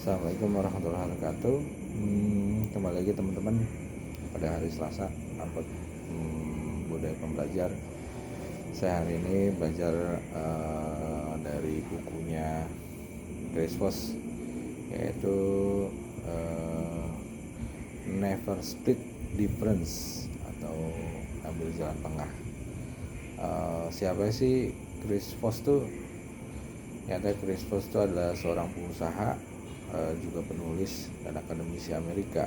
Assalamualaikum warahmatullahi wabarakatuh. Kembali lagi teman-teman pada hari Selasa upload budaya pembelajar. Saya hari ini belajar dari bukunya Chris Voss, yaitu Never Split Difference atau ambil jalan tengah. Siapa sih Chris Voss tuh? Ternyata Chris Voss itu adalah seorang pengusaha, juga penulis dan akademisi Amerika,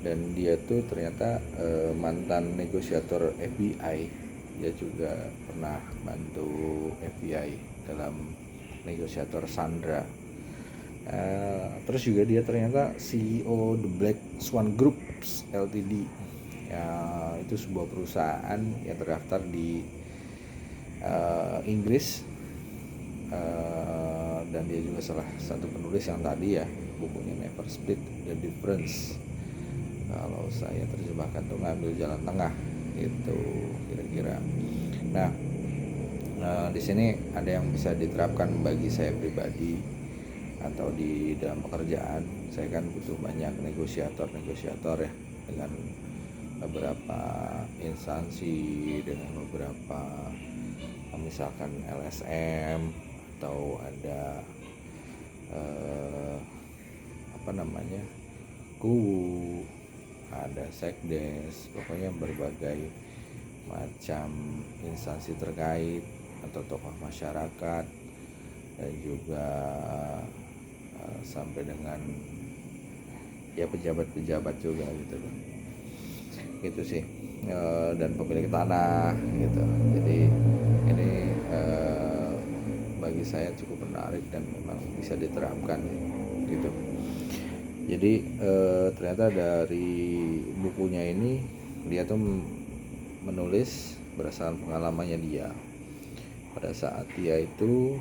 dan dia tuh ternyata mantan negosiator FBI. Dia juga pernah bantu FBI dalam negosiator Sandra. Terus juga dia ternyata CEO The Black Swan Groups Ltd. Ya, itu sebuah perusahaan yang terdaftar di Inggris. Dan dia juga salah satu penulis yang tadi ya, bukunya Never Split the Difference. Kalau saya terjemahkan tuh ngambil jalan tengah itu kira-kira. Nah, di sini ada yang bisa diterapkan bagi saya pribadi atau di dalam pekerjaan. Saya kan butuh banyak negosiator ya, dengan beberapa instansi, dengan beberapa misalkan LSM, atau ada KUU, ada Sekdes, pokoknya berbagai macam instansi terkait atau tokoh masyarakat, dan juga sampai dengan ya pejabat-pejabat juga gitu sih, dan pemilik tanah gitu. Jadi ini bagi saya cukup menarik dan memang bisa diterapkan gitu. Jadi ternyata dari bukunya ini dia tuh menulis berdasarkan pengalamannya dia pada saat dia itu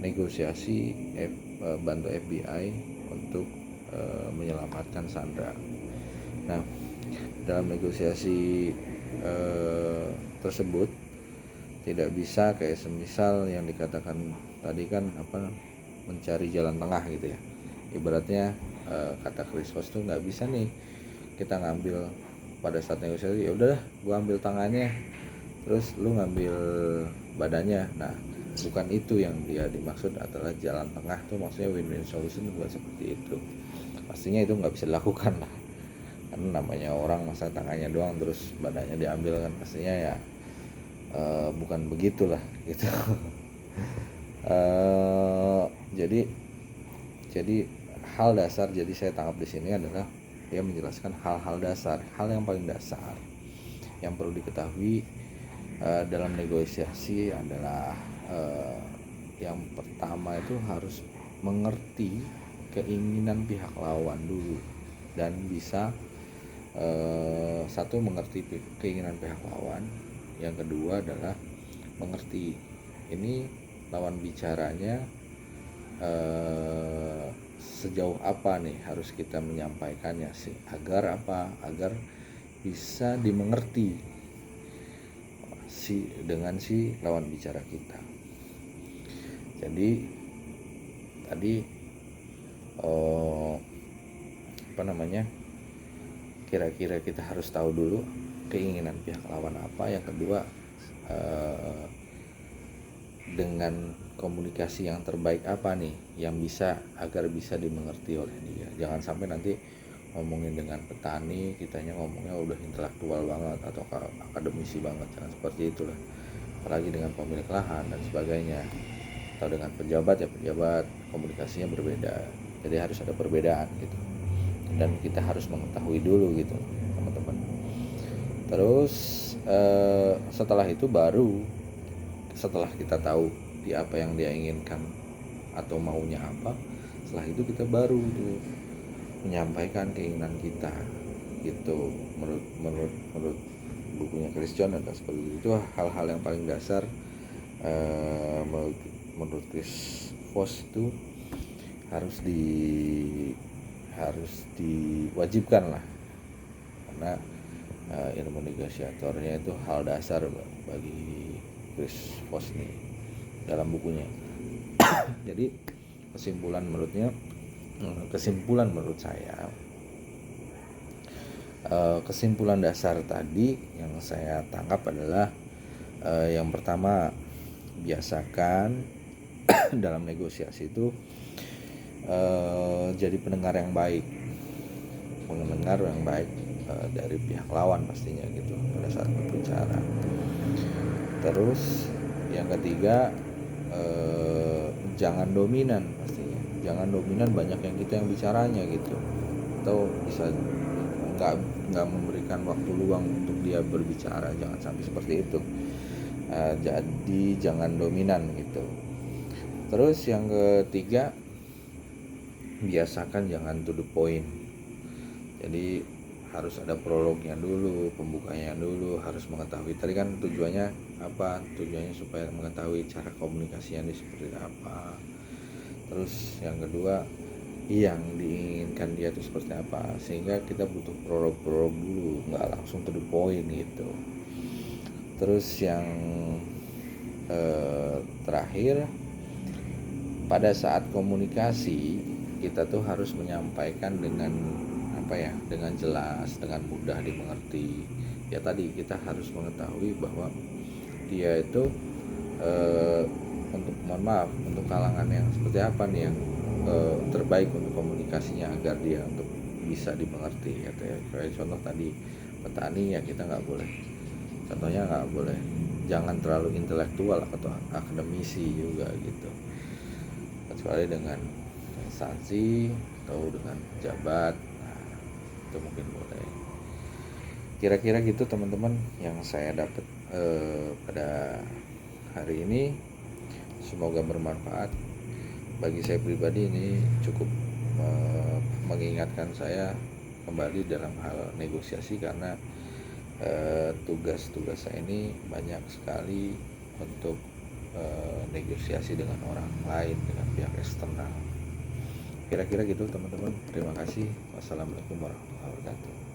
negosiasi bantu FBI untuk menyelamatkan Sandra. Nah, dalam negosiasi tersebut tidak bisa kayak semisal yang dikatakan tadi kan mencari jalan tengah gitu ya. Ibaratnya kata Chris Voss tuh nggak bisa nih kita ngambil pada saat negosiasi, ya udahlah gua ambil tangannya terus lu ngambil badannya. Nah, bukan itu yang dia dimaksud adalah jalan tengah tuh, maksudnya win-win solution, bukan seperti itu. Pastinya itu nggak bisa dilakukan lah, karena namanya orang masa tangannya doang terus badannya diambil kan, pastinya ya bukan begitulah gitu. Jadi hal dasar, jadi saya tangkap di sini adalah dia menjelaskan hal-hal dasar, hal yang paling dasar yang perlu diketahui dalam negosiasi adalah yang pertama itu harus mengerti keinginan pihak lawan dulu, dan bisa satu, mengerti keinginan pihak lawan. Yang kedua adalah mengerti ini lawan bicaranya sejauh apa nih harus kita menyampaikannya sih, agar bisa dimengerti dengan si lawan bicara kita. Jadi tadi kira-kira kita harus tahu dulu keinginan pihak lawan apa. Yang kedua, dengan komunikasi yang terbaik apa nih yang bisa agar bisa dimengerti oleh dia. Jangan sampai nanti ngomongin dengan petani kitanya ngomongnya udah intelektual banget atau akademisi banget, jangan seperti itulah. Apalagi dengan pemilik lahan dan sebagainya, atau dengan pejabat komunikasinya berbeda. Jadi harus ada perbedaan gitu, dan kita harus mengetahui dulu gitu teman-teman. Terus setelah itu baru, setelah kita tahu apa yang dia inginkan atau maunya apa, setelah itu kita baru tuh menyampaikan keinginan kita gitu. Menurut bukunya Christian adalah seperti itu. Hal-hal yang paling dasar menurut Chris Voss itu harus diwajibkan lah, karena ilmu negosiatornya itu hal dasar bagi Chris Voss nih dalam bukunya. Jadi kesimpulan menurut saya, kesimpulan dasar tadi yang saya tangkap adalah, yang pertama, biasakan dalam negosiasi itu jadi pendengar yang baik, dari pihak lawan pastinya gitu pada saat berbicara. Terus yang ketiga, jangan dominan pastinya, banyak yang kita yang bicaranya gitu, atau bisa nggak memberikan waktu luang untuk dia berbicara, jangan sampai seperti itu. Jadi jangan dominan gitu. Terus yang ketiga, biasakan jangan to the point. Jadi harus ada prolognya dulu, pembukanya dulu, harus mengetahui tadi kan tujuannya apa, supaya mengetahui cara komunikasinya ini seperti apa. Terus yang kedua, yang diinginkan dia itu seperti apa, sehingga kita butuh prolog dulu, nggak langsung to the point gitu. Terus yang terakhir, pada saat komunikasi kita tuh harus menyampaikan dengan dengan jelas, dengan mudah dimengerti. Ya tadi kita harus mengetahui bahwa dia itu untuk kalangan yang seperti apa nih yang terbaik untuk komunikasinya agar dia untuk bisa dimengerti gitu ya. Kayak contoh tadi petani, ya kita nggak boleh, contohnya nggak boleh, jangan terlalu intelektual atau akademisi juga gitu, kecuali dengan instansi atau dengan pejabat. Nah, itu mungkin boleh. Kira-kira gitu teman-teman yang saya dapat pada hari ini. Semoga bermanfaat. Bagi saya pribadi ini cukup mengingatkan saya kembali dalam hal negosiasi, karena tugas-tugas saya ini banyak sekali untuk negosiasi dengan orang lain, dengan pihak eksternal. Kira-kira gitu teman-teman. Terima kasih. Wassalamualaikum warahmatullahi wabarakatuh.